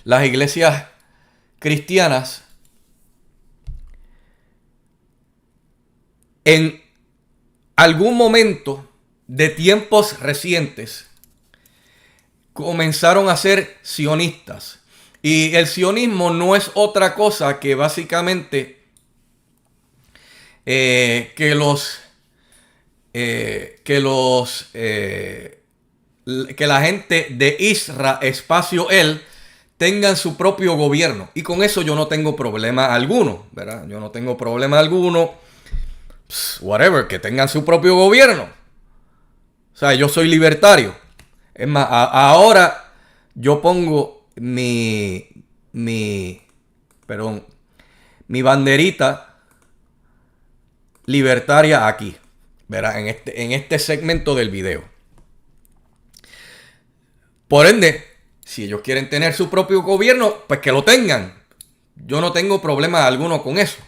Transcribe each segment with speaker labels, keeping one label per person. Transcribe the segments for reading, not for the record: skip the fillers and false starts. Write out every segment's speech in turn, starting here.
Speaker 1: las iglesias cristianas en algún momento de tiempos recientes comenzaron a ser sionistas. Y el sionismo no es otra cosa que básicamente que la gente de Israel tengan su propio gobierno. Y con eso yo no tengo problema alguno, ¿verdad? Yo no tengo problema alguno. Whatever, que tengan su propio gobierno. O sea, yo soy libertario. Es más, ahora yo pongo mi banderita libertaria aquí, ¿verdad? En este segmento del video. Por ende, si ellos quieren tener su propio gobierno, pues que lo tengan. Yo no tengo problema alguno con eso.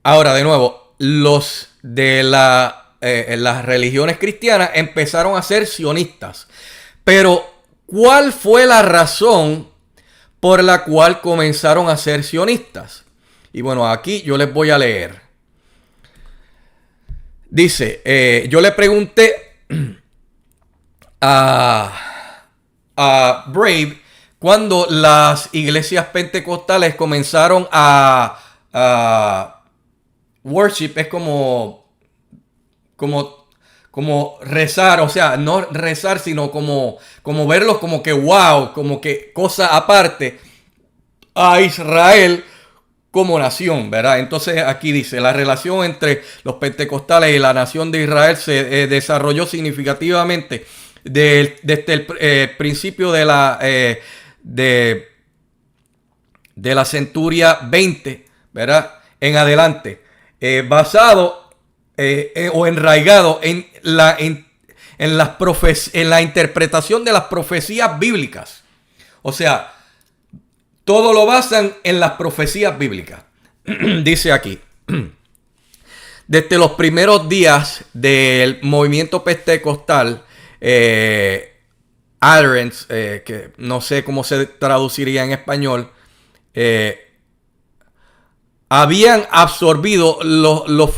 Speaker 1: Ahora, de nuevo, los de las religiones cristianas empezaron a ser sionistas. Pero, ¿cuál fue la razón por la cual comenzaron a ser sionistas? Y bueno, aquí yo les voy a leer. Dice, yo le pregunté a Brave cuando las iglesias pentecostales comenzaron a worship, es como rezar, o sea, no rezar, sino como verlos como que wow, como que cosa aparte a Israel como nación, ¿verdad? Entonces aquí dice, la relación entre los pentecostales y la nación de Israel se desarrolló significativamente desde el principio de la centuria 20, ¿verdad? En adelante, basado o enraigado en la interpretación de las profecías bíblicas. O sea, todo lo basan en las profecías bíblicas. Dice aquí, desde los primeros días del movimiento pentecostal, adherents, que no sé cómo se traduciría en español, habían absorbido los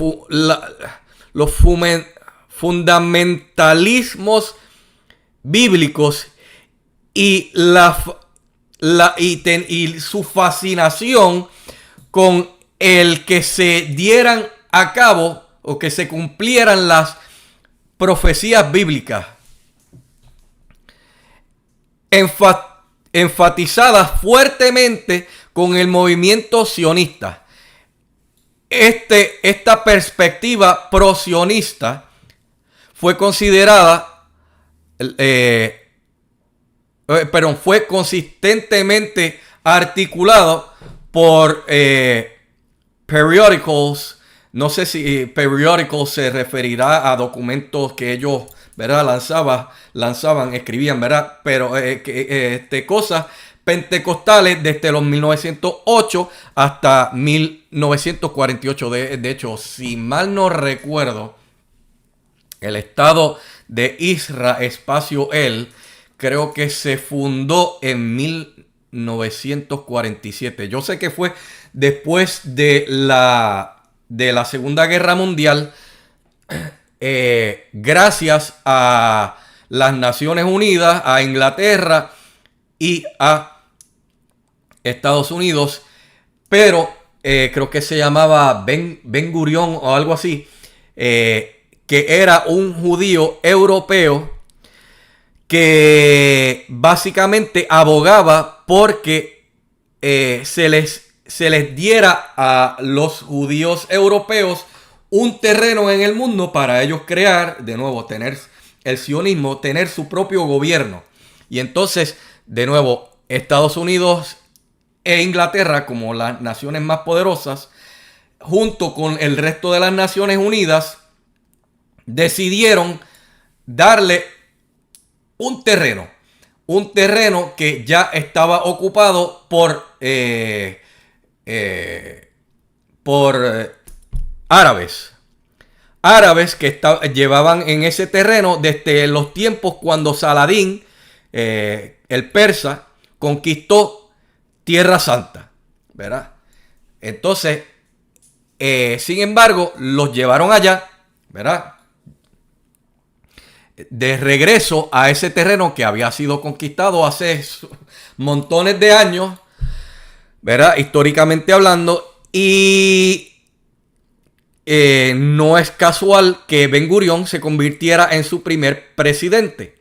Speaker 1: fundamentalismos bíblicos y y su fascinación con el que se dieran a cabo o que se cumplieran las profecías bíblicas, enfatizadas fuertemente con el movimiento sionista. Esta perspectiva pro-sionista fue considerada fue consistentemente articulado por periodicals. No sé si periodicals se referirá a documentos que ellos, ¿verdad? lanzaban, escribían, ¿verdad? Pero cosas pentecostales desde los 1908 hasta 1948. De hecho, si mal no recuerdo, el Estado de Israel creo que se fundó en 1947. Yo sé que fue después de la Segunda Guerra Mundial, gracias a las Naciones Unidas, a Inglaterra y a Estados Unidos, pero creo que se llamaba Ben Gurión o algo así, que era un judío europeo que básicamente abogaba porque se les diera a los judíos europeos un terreno en el mundo para ellos crear, de nuevo, tener el sionismo, tener su propio gobierno. Y entonces, de nuevo, Estados Unidos e Inglaterra, como las naciones más poderosas, junto con el resto de las Naciones Unidas, decidieron darle un terreno que ya estaba ocupado por árabes. árabes que llevaban en ese terreno desde los tiempos cuando Saladín, el persa, conquistó Tierra Santa, ¿verdad? Entonces, sin embargo, los llevaron allá, ¿verdad? De regreso a ese terreno que había sido conquistado hace montones de años, ¿verdad? Históricamente hablando, y no es casual que Ben Gurión se convirtiera en su primer presidente.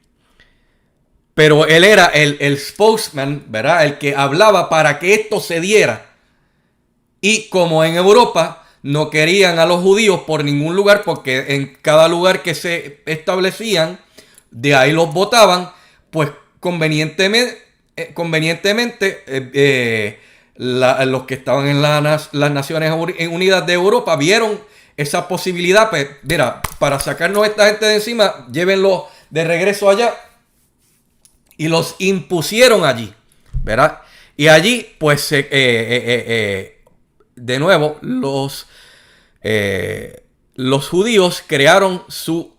Speaker 1: Pero él era el spokesman, ¿verdad? El que hablaba para que esto se diera. Y como en Europa no querían a los judíos por ningún lugar, porque en cada lugar que se establecían, de ahí los votaban, pues convenientemente los que estaban en las Naciones Unidas de Europa vieron esa posibilidad, pues, mira, para sacarnos a esta gente de encima, llévenlo de regreso allá, y los impusieron allí, ¿verdad? Y allí, pues, de nuevo, los judíos crearon su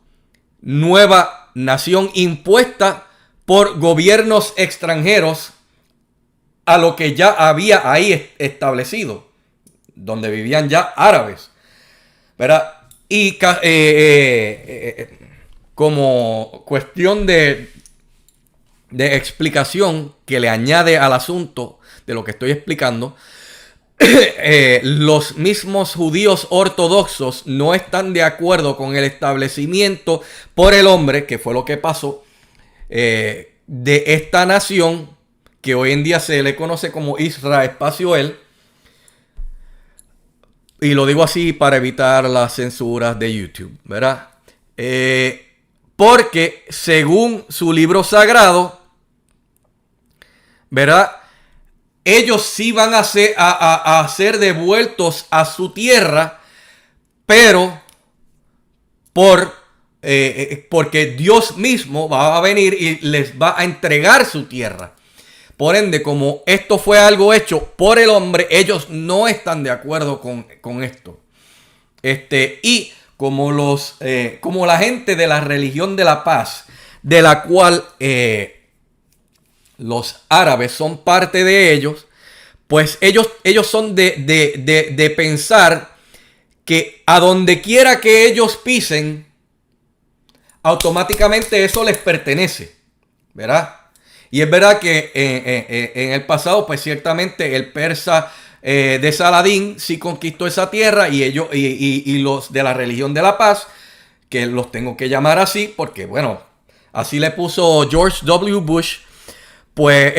Speaker 1: nueva nación impuesta por gobiernos extranjeros a lo que ya había ahí establecido, donde vivían ya árabes, ¿verdad? Y como cuestión de explicación que le añade al asunto de lo que estoy explicando, los mismos judíos ortodoxos no están de acuerdo con el establecimiento por el hombre, que fue lo que pasó, de esta nación que hoy en día se le conoce como Israel Espacio-El. Y lo digo así para evitar las censuras de YouTube, ¿verdad? Porque según su libro sagrado, ¿verdad? Ellos sí van a ser devueltos a su tierra, pero porque Dios mismo va a venir y les va a entregar su tierra. Por ende, como esto fue algo hecho por el hombre, ellos no están de acuerdo con esto. Y como la gente de la religión de la paz, de la cual los árabes son parte de ellos, pues ellos son de pensar que a donde quiera que ellos pisen, automáticamente eso les pertenece, ¿verdad? Y es verdad que en el pasado, pues ciertamente el persa de Saladín sí conquistó esa tierra, y ellos y los de la religión de la paz, que los tengo que llamar así porque, bueno, así le puso George W. Bush, pues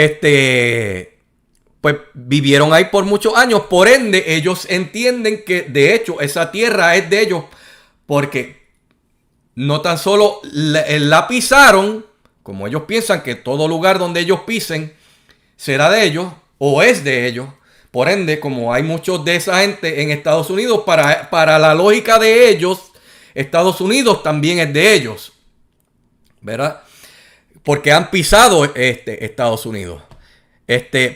Speaker 1: pues vivieron ahí por muchos años. Por ende, ellos entienden que de hecho esa tierra es de ellos, porque no tan solo la pisaron, como ellos piensan que todo lugar donde ellos pisen será de ellos o es de ellos. Por ende, como hay muchos de esa gente en Estados Unidos, para la lógica de ellos, Estados Unidos también es de ellos, ¿verdad? Porque han pisado Estados Unidos.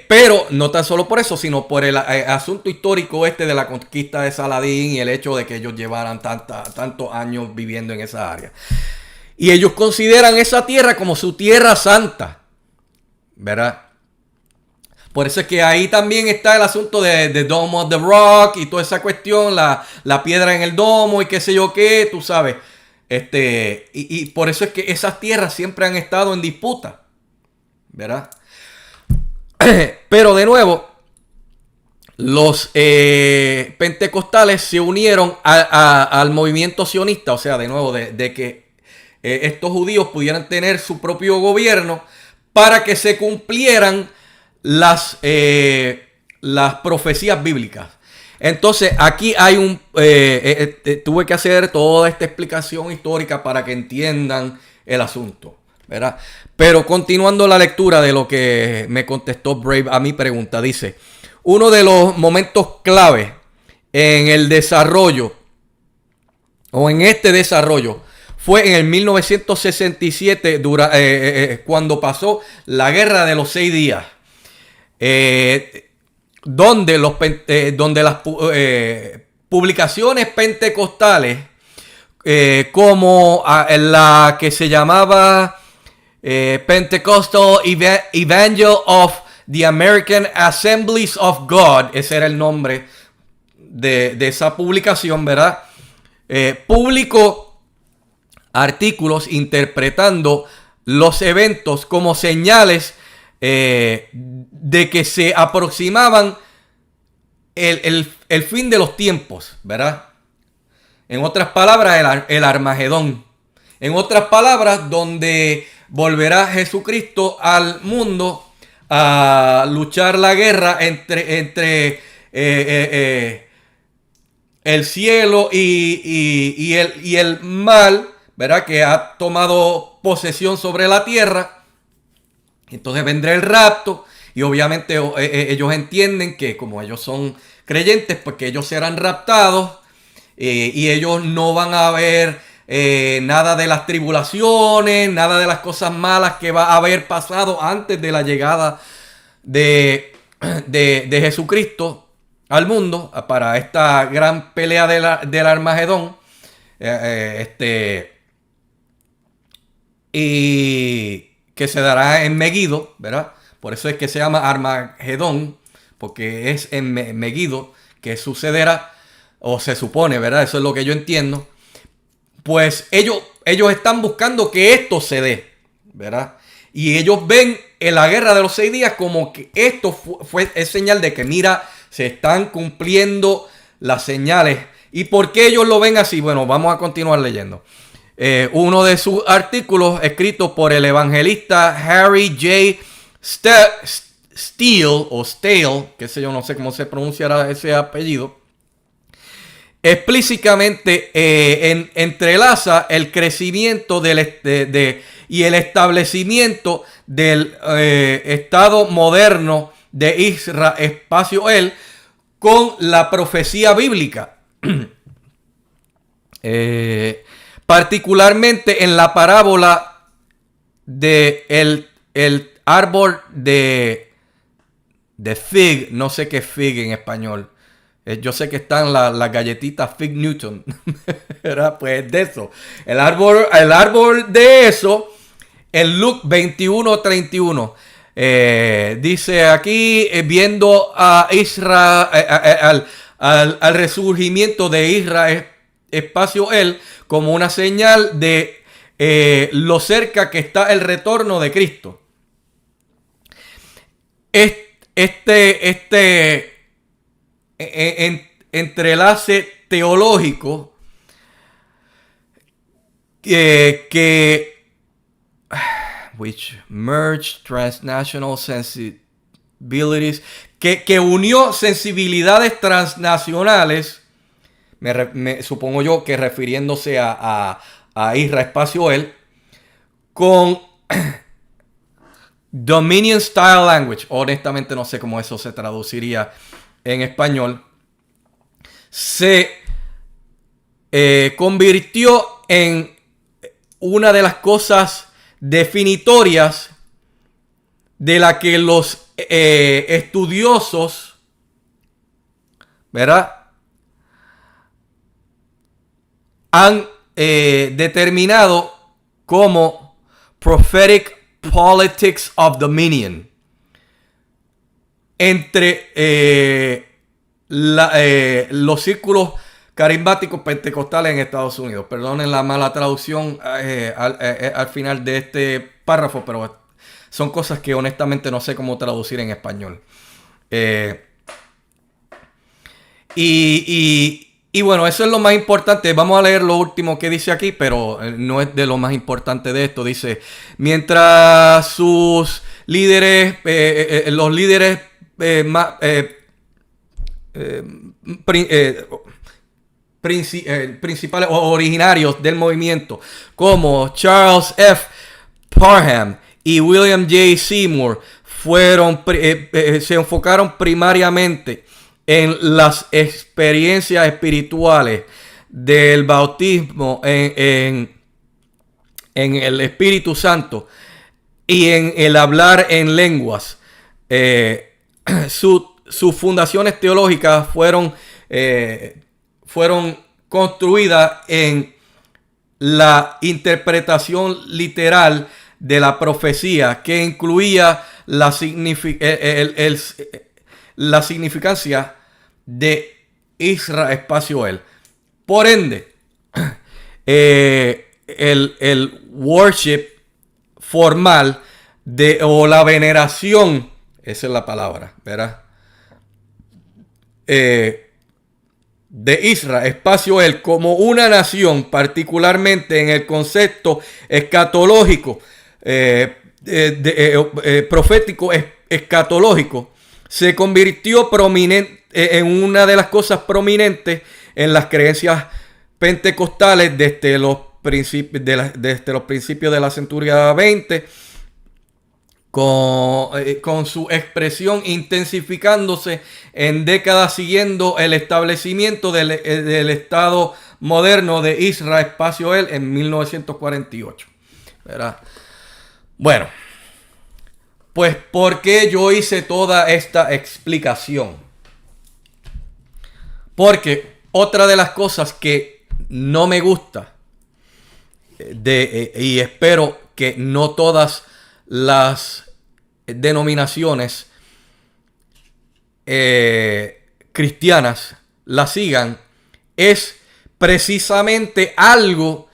Speaker 1: Pero no tan solo por eso, sino por el asunto histórico de la conquista de Saladín y el hecho de que ellos llevaran tantos años viviendo en esa área. Y ellos consideran esa tierra como su tierra santa, ¿verdad? Por eso es que ahí también está el asunto de Dome of the Rock y toda esa cuestión, la piedra en el domo y qué sé yo qué, tú sabes. Y por eso es que esas tierras siempre han estado en disputa, ¿verdad? Pero de nuevo, los pentecostales se unieron al movimiento sionista, o sea, de nuevo, de que estos judíos pudieran tener su propio gobierno para que se cumplieran las profecías bíblicas. Entonces, aquí hay tuve que hacer toda esta explicación histórica para que entiendan el asunto, ¿verdad? Pero continuando la lectura de lo que me contestó Brave a mi pregunta, dice: uno de los momentos clave en el desarrollo, o en este desarrollo, fue en el 1967, cuando pasó la Guerra de los 6 días, donde las publicaciones pentecostales como la que se llamaba Pentecostal Evangel of the American Assemblies of God. Ese era el nombre de esa publicación, ¿verdad? Publicó artículos interpretando los eventos como señales de que se aproximaban el fin de los tiempos, ¿verdad? En otras palabras, el Armagedón. En otras palabras, donde volverá Jesucristo al mundo a luchar la guerra entre el cielo y el mal, ¿verdad? Que ha tomado posesión sobre la tierra. Entonces vendrá el rapto. Y obviamente ellos entienden que como ellos son creyentes, pues que ellos serán raptados. Y ellos no van a ver nada de las tribulaciones, nada de las cosas malas que va a haber pasado antes de la llegada de Jesucristo al mundo para esta gran pelea del Armagedón. Y que se dará en Megiddo, ¿verdad? Por eso es que se llama Armagedón, porque es en Megiddo que sucederá, o se supone, ¿verdad? Eso es lo que yo entiendo. Pues ellos están buscando que esto se dé, ¿verdad? Y ellos ven en la guerra de los 6 días como que esto es señal de que, mira, se están cumpliendo las señales. ¿Y por qué ellos lo ven así? Bueno, vamos a continuar leyendo. Uno de sus artículos escrito por el evangelista Harry J. Steele, o Stale, que sé yo, no sé cómo se pronunciará ese apellido, explícitamente entrelaza el crecimiento y el establecimiento del Estado moderno de Israel, espacio-el, con la profecía bíblica. Particularmente en la parábola de el árbol de fig, no sé qué fig en español. Yo sé que están las galletitas Fig Newton, ¿verdad? Pues de eso. El árbol de eso, en Luke 21:31. Dice aquí, viendo a Israel, al resurgimiento de Israel, espacio-el, como una señal de lo cerca que está el retorno de Cristo. Entrelace teológico which merged transnational sensibilities, que unió sensibilidades transnacionales, supongo yo que refiriéndose a Israel espacio-el, con Dominion Style Language. Honestamente no sé cómo eso se traduciría en español. Se convirtió en una de las cosas definitorias de la que los estudiosos, ¿verdad?, han determinado como Prophetic Politics of Dominion entre los círculos carismáticos pentecostales en Estados Unidos. Perdonen la mala traducción al final de este párrafo, pero son cosas que honestamente no sé cómo traducir en español. Y bueno, eso es lo más importante. Vamos a leer lo último que dice aquí, pero no es de lo más importante de esto. Dice, mientras sus líderes, los líderes principales o originarios del movimiento, como Charles F. Parham y William J. Seymour, se enfocaron primariamente en las experiencias espirituales del bautismo en el Espíritu Santo y en el hablar en lenguas. Sus fundaciones teológicas fueron construidas en la interpretación literal de la profecía, que incluía la significancia de Isra espacio él. Por ende, el worship formal o la veneración, esa es la palabra, ¿verdad? De Isra, espacio él, como una nación, particularmente en el concepto escatológico, profético escatológico, se convirtió en una de las cosas prominentes en las creencias pentecostales desde los principios de la centuria 20, con su expresión intensificándose en décadas siguiendo el establecimiento del Estado moderno de Israel espacio él en 1948. ¿Verdad? Bueno, pues ¿por qué yo hice toda esta explicación? Porque otra de las cosas que no me gusta y espero que no todas las denominaciones cristianas la sigan, es precisamente algo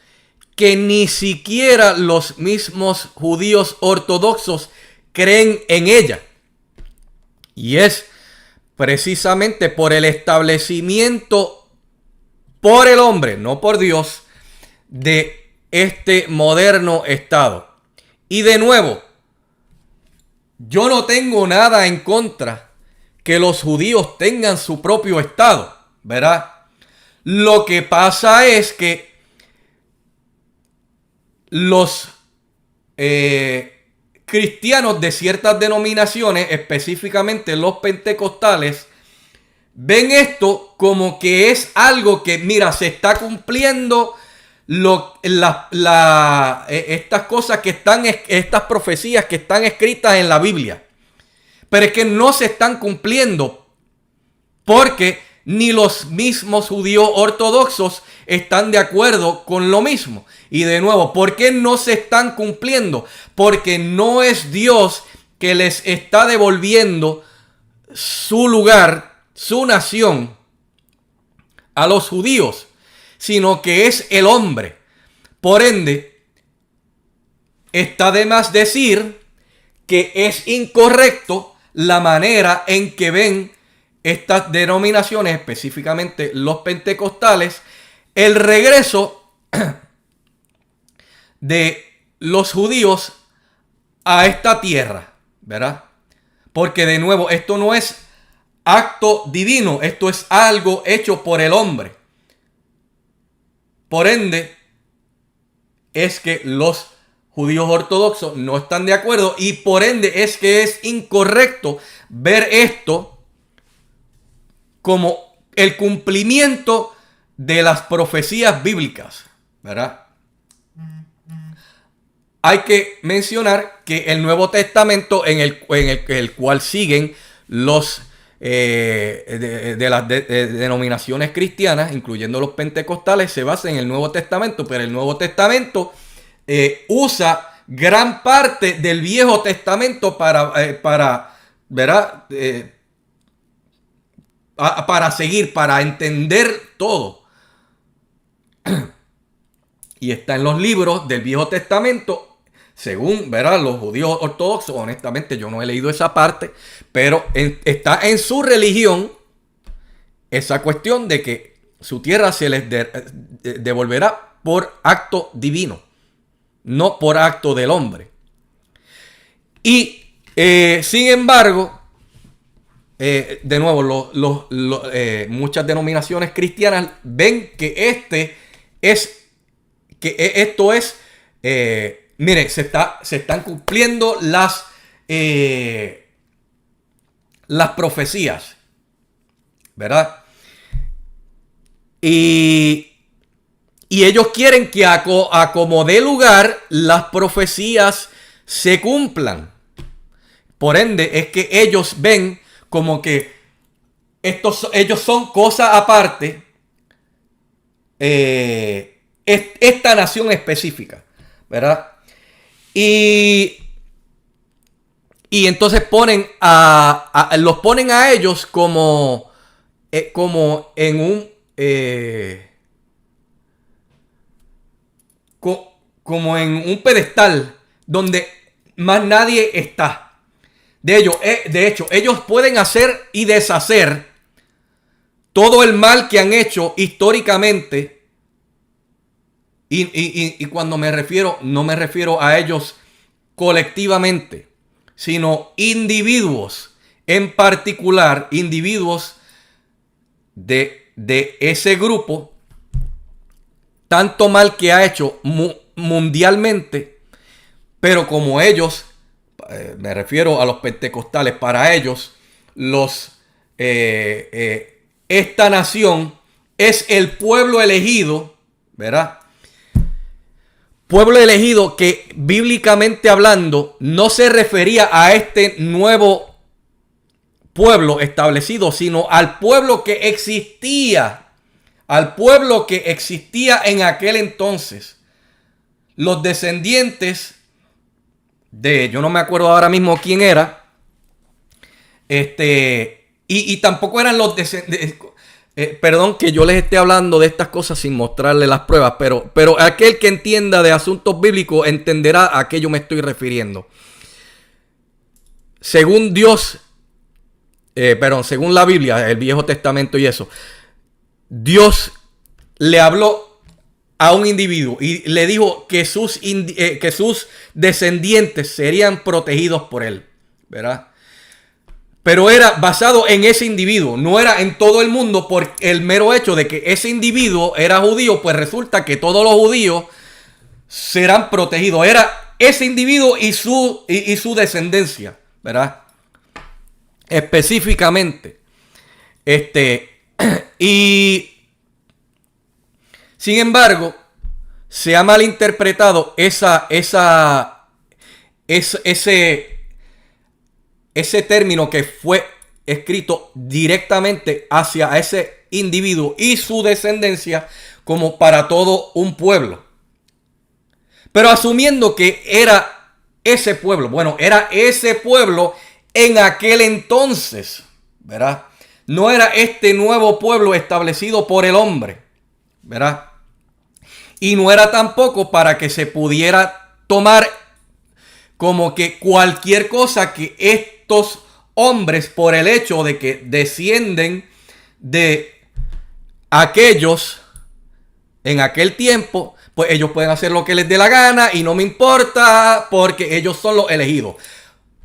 Speaker 1: que ni siquiera los mismos judíos ortodoxos creen en ella. Y es precisamente por el establecimiento por el hombre, no por Dios, de este moderno Estado. Y de nuevo, yo no tengo nada en contra que los judíos tengan su propio Estado, ¿verdad? Lo que pasa es que los cristianos de ciertas denominaciones, específicamente los pentecostales, ven esto como que es algo que, mira, se está cumpliendo estas cosas que están, estas profecías que están escritas en la Biblia. Pero es que no se están cumpliendo porque ni los mismos judíos ortodoxos están de acuerdo con lo mismo. Y de nuevo, ¿por qué no se están cumpliendo? Porque no es Dios que les está devolviendo su lugar, su nación a los judíos, sino que es el hombre. Por ende, está de más decir que es incorrecto la manera en que ven estas denominaciones, específicamente los pentecostales, el regreso de los judíos a esta tierra, ¿verdad? Porque de nuevo, esto no es acto divino, esto es algo hecho por el hombre. Por ende, es que los judíos ortodoxos no están de acuerdo y por ende es que es incorrecto ver esto como el cumplimiento de las profecías bíblicas, ¿verdad? Hay que mencionar que el Nuevo Testamento en el cual siguen los de las denominaciones cristianas, incluyendo los pentecostales, se basa en el Nuevo Testamento, pero el Nuevo Testamento usa gran parte del Viejo Testamento para ¿verdad? Para seguir, para entender todo. Y está en los libros del Viejo Testamento, según, ¿verdad?, los judíos ortodoxos. Honestamente, yo no he leído esa parte, pero está en su religión esa cuestión de que su tierra se les devolverá por acto divino, no por acto del hombre. Y, sin embargo, de nuevo, muchas denominaciones cristianas ven que esto es, mire, se están cumpliendo las profecías, ¿verdad? Y ellos quieren que a como dé lugar las profecías se cumplan. Por ende, es que ellos ven como que ellos son cosas aparte, esta nación específica, ¿verdad? Y entonces los ponen a ellos como en un como en un pedestal donde más nadie está. De hecho, ellos pueden hacer y deshacer todo el mal que han hecho históricamente. Y cuando me refiero, no me refiero a ellos colectivamente, sino individuos, en particular individuos de ese grupo, tanto mal que ha hecho mundialmente, pero como ellos, me refiero a los pentecostales, para ellos, esta nación es el pueblo elegido, ¿verdad? Pueblo elegido que bíblicamente hablando no se refería a este nuevo pueblo establecido, sino al pueblo que existía. Al pueblo que existía en aquel entonces. Los descendientes de, yo no me acuerdo ahora mismo quién era. Y tampoco eran los descendientes. Perdón que yo les esté hablando de estas cosas sin mostrarles las pruebas, pero aquel que entienda de asuntos bíblicos entenderá a qué yo me estoy refiriendo. Según Dios, según la Biblia, el Viejo Testamento y eso, Dios le habló a un individuo y le dijo que sus descendientes serían protegidos por él, ¿verdad? Pero era basado en ese individuo, no era en todo el mundo por el mero hecho de que ese individuo era judío, pues resulta que todos los judíos serán protegidos. Era ese individuo y su descendencia, ¿verdad? Específicamente. Y sin embargo, se ha malinterpretado ese término que fue escrito directamente hacia ese individuo y su descendencia como para todo un pueblo. Pero asumiendo que era ese pueblo, era ese pueblo en aquel entonces, ¿verdad? No era este nuevo pueblo establecido por el hombre, ¿verdad? Y no era tampoco para que se pudiera tomar como que cualquier cosa que estos hombres, por el hecho de que descienden de aquellos en aquel tiempo, pues ellos pueden hacer lo que les dé la gana y no me importa porque ellos son los elegidos.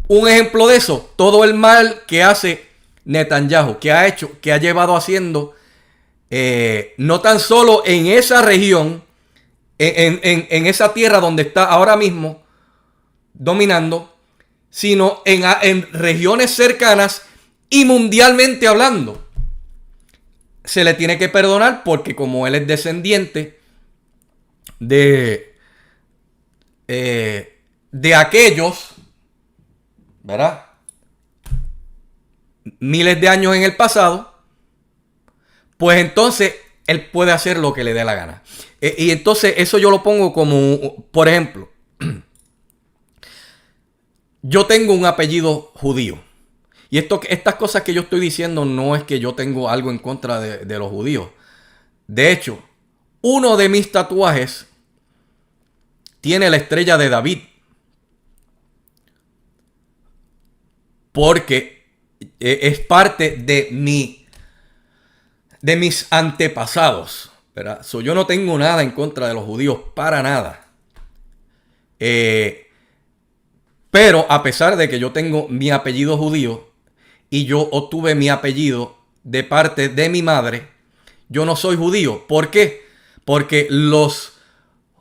Speaker 1: Un ejemplo de eso, todo el mal que hace Netanyahu, que ha llevado haciendo, no tan solo en esa región, en esa tierra donde está ahora mismo dominando, sino en regiones cercanas y mundialmente hablando. Se le tiene que perdonar porque como él es descendiente de aquellos, ¿verdad? Miles de años en el pasado, pues entonces él puede hacer lo que le dé la gana. Y entonces eso yo lo pongo como, por ejemplo, yo tengo un apellido judío. Y estas cosas que yo estoy diciendo no es que yo tengo algo en contra de los judíos. De hecho, uno de mis tatuajes tiene la estrella de David. Porque es parte de mis antepasados, ¿verdad? Yo no tengo nada en contra de los judíos, para nada. Pero a pesar de que yo tengo mi apellido judío y yo obtuve mi apellido de parte de mi madre, yo no soy judío. ¿Por qué? Porque los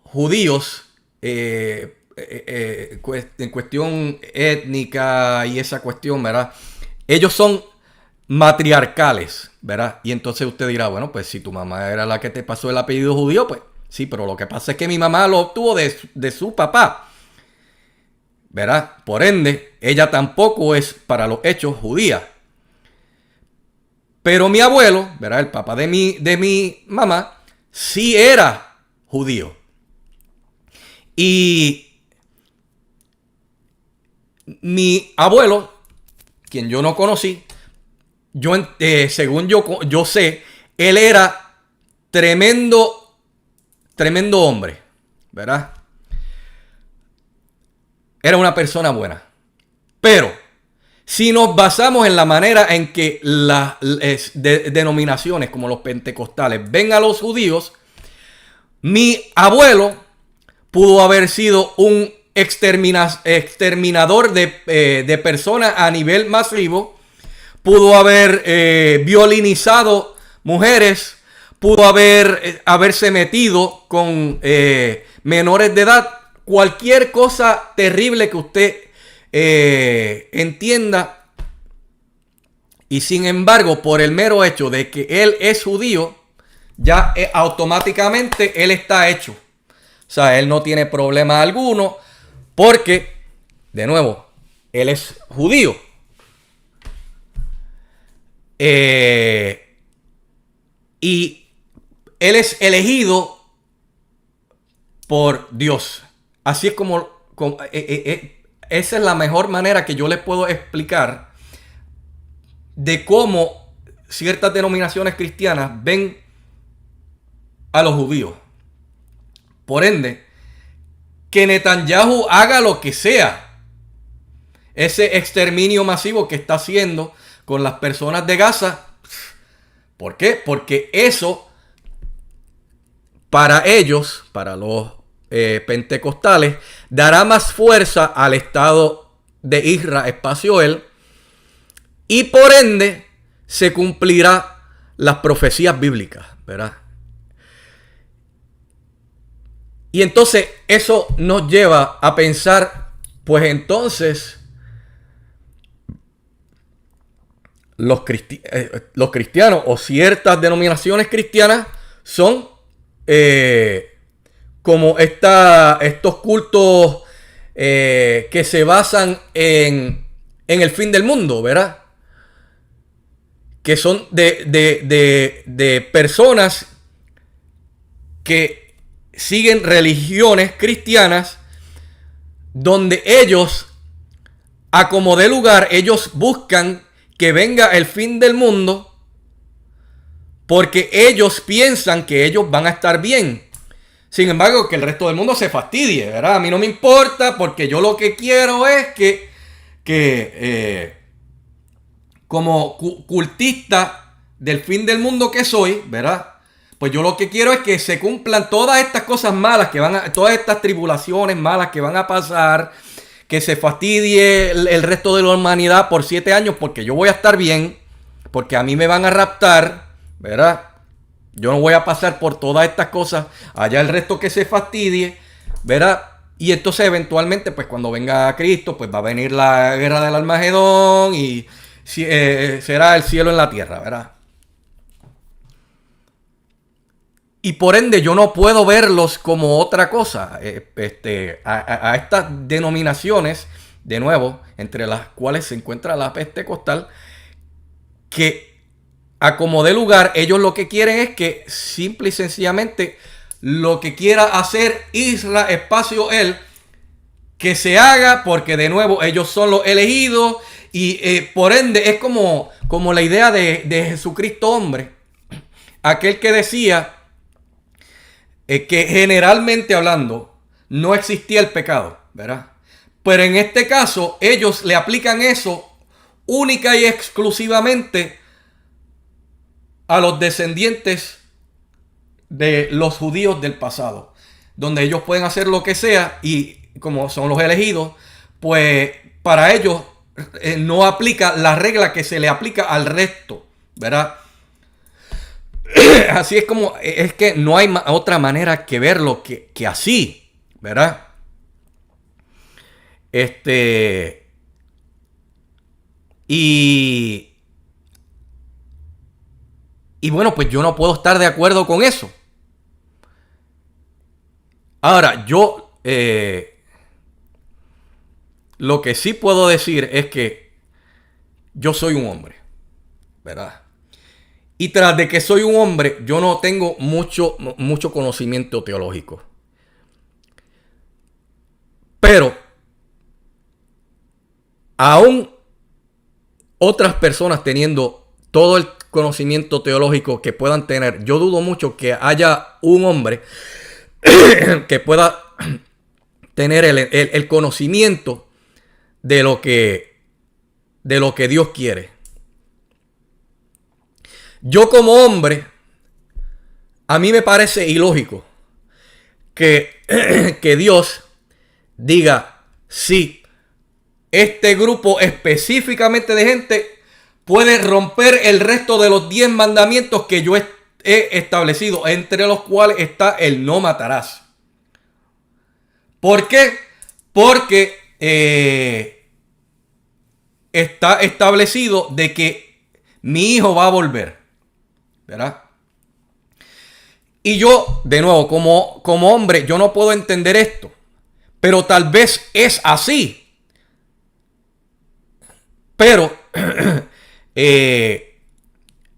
Speaker 1: judíos, en cuestión étnica y esa cuestión, ¿verdad? Ellos son matriarcales, ¿verdad? Y entonces usted dirá, bueno, pues si tu mamá era la que te pasó el apellido judío, pues sí, pero lo que pasa es que mi mamá lo obtuvo de su papá, ¿verdad? Por ende, ella tampoco es para los hechos judía. Pero mi abuelo, ¿verdad? El papá de mi mamá, sí era judío. Y mi abuelo, quien yo no conocí, según yo sé, él era tremendo hombre, ¿verdad? Era una persona buena. Pero si nos basamos en la manera en que las denominaciones como los pentecostales ven a los judíos, mi abuelo pudo haber sido un exterminador de personas a nivel masivo, pudo haber violinizado mujeres, pudo haberse metido con menores de edad, cualquier cosa terrible que usted entienda. Y sin embargo, por el mero hecho de que él es judío, ya automáticamente él está hecho. O sea, él no tiene problema alguno porque, de nuevo, él es judío. Y él es elegido por Dios. Así es como esa es la mejor manera que yo les puedo explicar de cómo ciertas denominaciones cristianas ven a los judíos. Por ende, que Netanyahu haga lo que sea, ese exterminio masivo que está haciendo con las personas de Gaza. ¿Por qué? Porque eso, para ellos, para los pentecostales, dará más fuerza al Estado de Israel, y por ende se cumplirá las profecías bíblicas, ¿verdad? Y entonces eso nos lleva a pensar, pues entonces los cristianos o ciertas denominaciones cristianas son como estos cultos que se basan en el fin del mundo, ¿verdad? Que son de personas que siguen religiones cristianas donde ellos, a como de lugar, ellos buscan que venga el fin del mundo porque ellos piensan que ellos van a estar bien. Sin embargo, que el resto del mundo se fastidie, ¿verdad? A mí no me importa porque yo lo que quiero es que como cultista del fin del mundo que soy, ¿verdad? Pues yo lo que quiero es que se cumplan todas estas cosas malas todas estas tribulaciones malas que van a pasar, que se fastidie el resto de la humanidad por 7 años porque yo voy a estar bien, porque a mí me van a raptar, ¿verdad? Yo no voy a pasar por todas estas cosas, allá el resto que se fastidie, ¿verdad? Y entonces eventualmente, pues cuando venga Cristo, pues va a venir la guerra del Armagedón y será el cielo en la tierra, ¿verdad? Y por ende yo no puedo verlos como otra cosa. A estas denominaciones, de nuevo, entre las cuales se encuentra la pentecostal, que a como de lugar, ellos lo que quieren es que simple y sencillamente lo que quiera hacer Israel, que se haga, porque de nuevo ellos son los elegidos y por ende es como la idea de Jesucristo hombre, aquel que decía que generalmente hablando no existía el pecado, ¿verdad? Pero en este caso ellos le aplican eso única y exclusivamente a los descendientes de los judíos del pasado, donde ellos pueden hacer lo que sea y como son los elegidos, pues para ellos no aplica la regla que se le aplica al resto, ¿verdad? Así es como, es que no hay otra manera que verlo que así, ¿verdad? Y bueno, pues yo no puedo estar de acuerdo con eso. Ahora, yo lo que sí puedo decir es que yo soy un hombre, ¿verdad? Y tras de que soy un hombre, yo no tengo mucho conocimiento teológico. Pero aún otras personas teniendo todo el conocimiento teológico que puedan tener, yo dudo mucho que haya un hombre que pueda tener el conocimiento de lo que Dios quiere. Yo como hombre, a mí me parece ilógico que Dios diga, sí, este grupo específicamente de gente puede romper el resto de los 10 mandamientos que yo he establecido, entre los cuales está el no matarás. ¿Por qué? Porque está establecido de que mi hijo va a volver, ¿verdad? Y yo, de nuevo, como hombre, yo no puedo entender esto, pero tal vez es así. Pero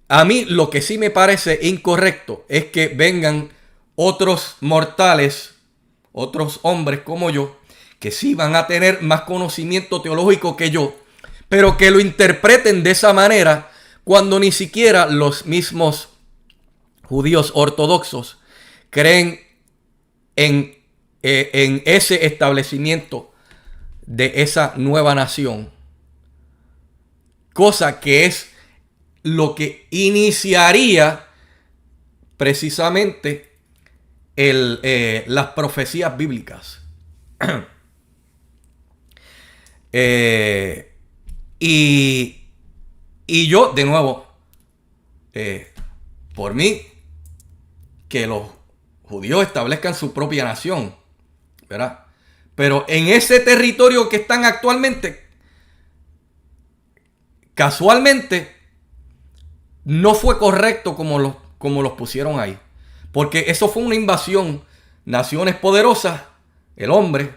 Speaker 1: a mí lo que sí me parece incorrecto es que vengan otros mortales, otros hombres como yo, que sí van a tener más conocimiento teológico que yo, pero que lo interpreten de esa manera cuando ni siquiera los mismos judíos ortodoxos creen en ese establecimiento de esa nueva nación. Cosa que es lo que iniciaría precisamente las profecías bíblicas. Y yo, de nuevo, por mí, que los judíos establezcan su propia nación, ¿verdad? Pero en ese territorio que están actualmente, casualmente, no fue correcto como los pusieron ahí. Porque eso fue una invasión. Naciones poderosas, el hombre,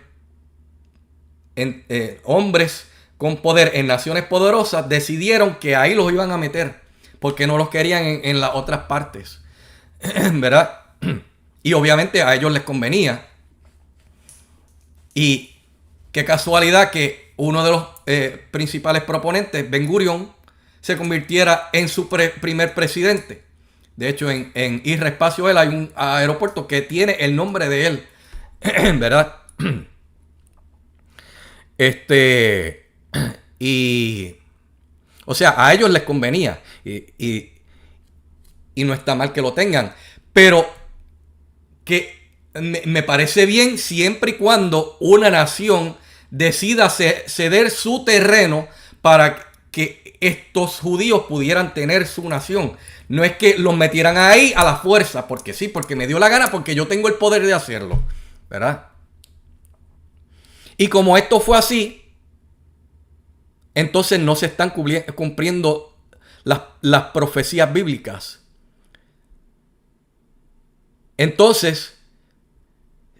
Speaker 1: hombres con poder en naciones poderosas decidieron que ahí los iban a meter. Porque no los querían en las otras partes. ¿Verdad? Y obviamente a ellos les convenía. Y qué casualidad que uno de los principales proponentes, Ben Gurion, se convirtiera en su primer presidente. De hecho, en Isra Espacio Él hay un aeropuerto que tiene el nombre de él. ¿Verdad? Y o sea, a ellos les convenía. Y no está mal que lo tengan. Pero que me parece bien siempre y cuando una nación decida ceder su terreno para que estos judíos pudieran tener su nación. No es que los metieran ahí a la fuerza, porque sí, porque me dio la gana, porque yo tengo el poder de hacerlo, ¿verdad? Y como esto fue así, entonces no se están cumpliendo las profecías bíblicas. Entonces,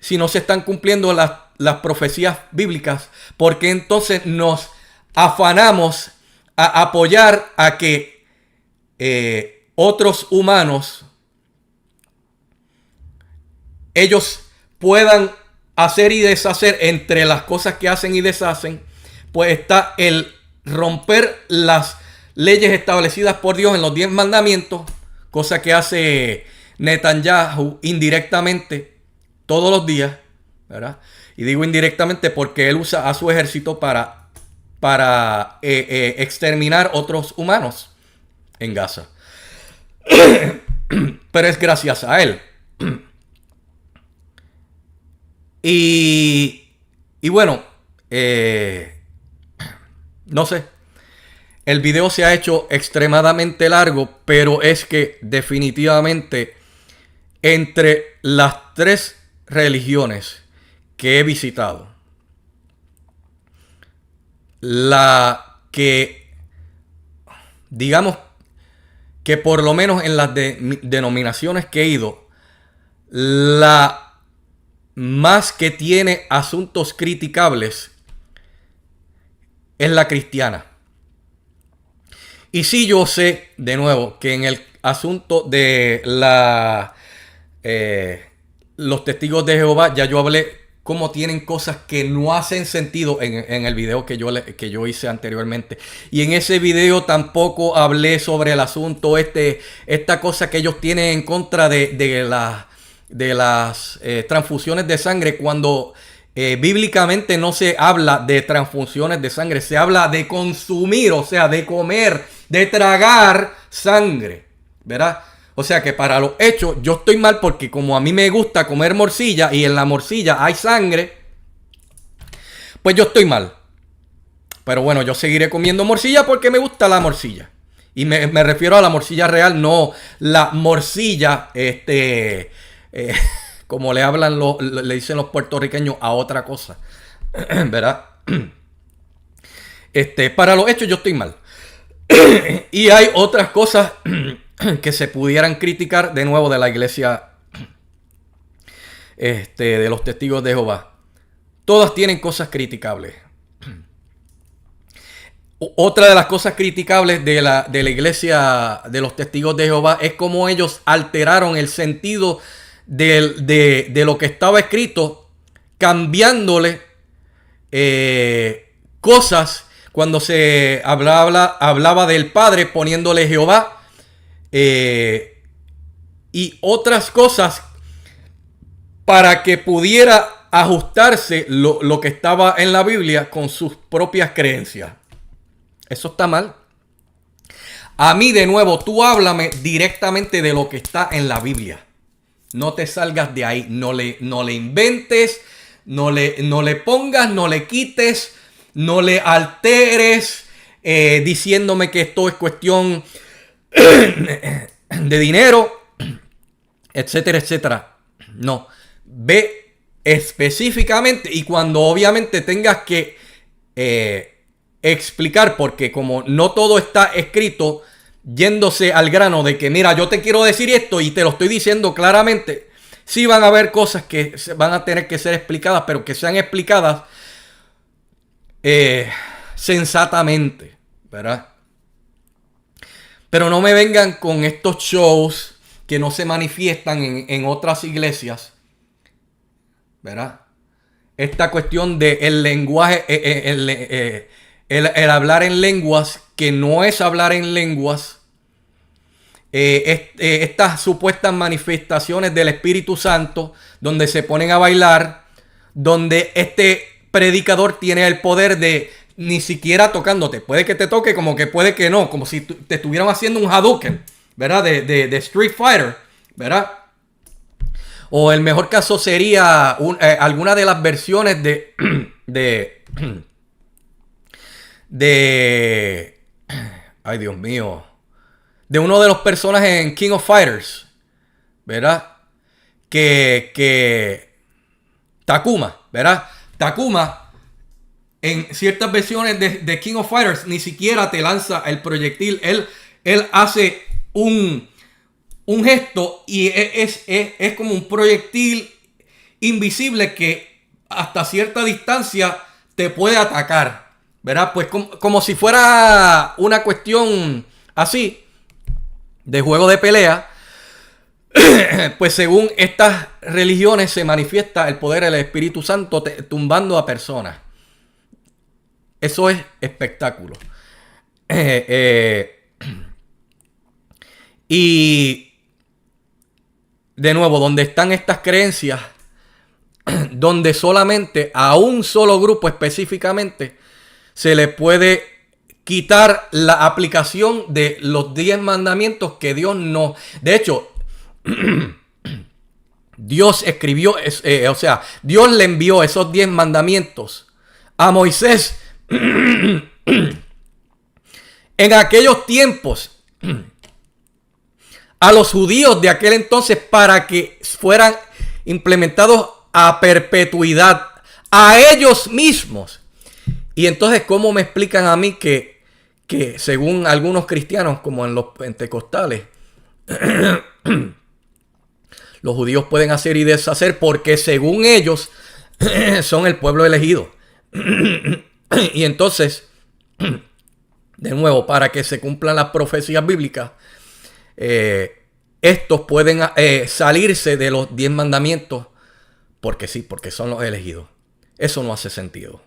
Speaker 1: si no se están cumpliendo las profecías bíblicas, ¿por qué entonces nos afanamos a apoyar a que otros humanos, ellos puedan hacer y deshacer? Entre las cosas que hacen y deshacen, pues está el romper las leyes establecidas por Dios en los 10 mandamientos, cosa que hace Netanyahu indirectamente todos los días, ¿verdad? Y digo indirectamente porque él usa a su ejército para exterminar otros humanos en Gaza. Pero es gracias a él. Y bueno, no sé. El video se ha hecho extremadamente largo, pero es que definitivamente entre las 3 religiones que he visitado, la que, digamos que por lo menos en las denominaciones que he ido, la más que tiene asuntos criticables es la cristiana. Y sí, yo sé, de nuevo, que en el asunto de los testigos de Jehová, ya yo hablé cómo tienen cosas que no hacen sentido en el video que yo hice anteriormente. Y en ese video tampoco hablé sobre el asunto esta cosa que ellos tienen en contra de las transfusiones de sangre, cuando bíblicamente no se habla de transfusiones de sangre, se habla de consumir, o sea, de comer, de tragar sangre, ¿verdad? O sea que para los hechos yo estoy mal, porque como a mí me gusta comer morcilla y en la morcilla hay sangre, pues yo estoy mal. Pero bueno, yo seguiré comiendo morcilla porque me gusta la morcilla. Y me refiero a la morcilla real, no la morcilla, como le dicen los puertorriqueños, a otra cosa. ¿Verdad? Para los hechos yo estoy mal. Y hay otras cosas que se pudieran criticar de nuevo de la iglesia de los testigos de Jehová. Todas tienen cosas criticables. Otra de las cosas criticables de la iglesia de los testigos de Jehová es cómo ellos alteraron el sentido de lo que estaba escrito, cambiándole cosas. Cuando se hablaba del Padre, poniéndole Jehová, y otras cosas para que pudiera ajustarse lo que estaba en la Biblia con sus propias creencias. Eso está mal. A mí, de nuevo, tú háblame directamente de lo que está en la Biblia. No te salgas de ahí. No le inventes, no le pongas, no le quites, no le alteres, diciéndome que esto es cuestión de dinero, etcétera, etcétera. No. Ve específicamente, y cuando obviamente tengas que explicar, porque como no todo está escrito, yéndose al grano de que mira, yo te quiero decir esto y te lo estoy diciendo claramente, sí van a haber cosas que van a tener que ser explicadas, pero que sean explicadas sensatamente, ¿verdad? Pero no me vengan con estos shows que no se manifiestan en otras iglesias, ¿verdad? Esta cuestión del lenguaje, el hablar en lenguas, que no es hablar en lenguas. Estas supuestas manifestaciones del Espíritu Santo, donde se ponen a bailar, donde este predicador tiene el poder de ni siquiera tocándote. Puede que te toque, como que puede que no, como si te estuvieran haciendo un Hadouken, ¿verdad? De Street Fighter, ¿verdad? O el mejor caso sería alguna de las versiones ay, Dios mío, de uno de los personajes en King of Fighters, ¿verdad? Que Takuma, ¿verdad? Takuma, en ciertas versiones de King of Fighters, ni siquiera te lanza el proyectil. Él hace un gesto y es como un proyectil invisible que hasta cierta distancia te puede atacar, ¿verdad? Pues como si fuera una cuestión así de juego de pelea. Pues según estas religiones se manifiesta el poder del Espíritu Santo tumbando a personas. Eso es espectáculo. Y de nuevo, donde están estas creencias, donde solamente a un solo grupo específicamente se le puede quitar la aplicación de los 10 mandamientos que Dios no... De hecho, Dios escribió, Dios le envió esos 10 mandamientos a Moisés en aquellos tiempos a los judíos de aquel entonces para que fueran implementados a perpetuidad a ellos mismos. Y entonces, ¿cómo me explican a mí que según algunos cristianos, como en los pentecostales, los judíos pueden hacer y deshacer porque según ellos son el pueblo elegido? Y entonces, de nuevo, para que se cumplan las profecías bíblicas, estos pueden salirse de los 10 mandamientos porque sí, porque son los elegidos. Eso no hace sentido.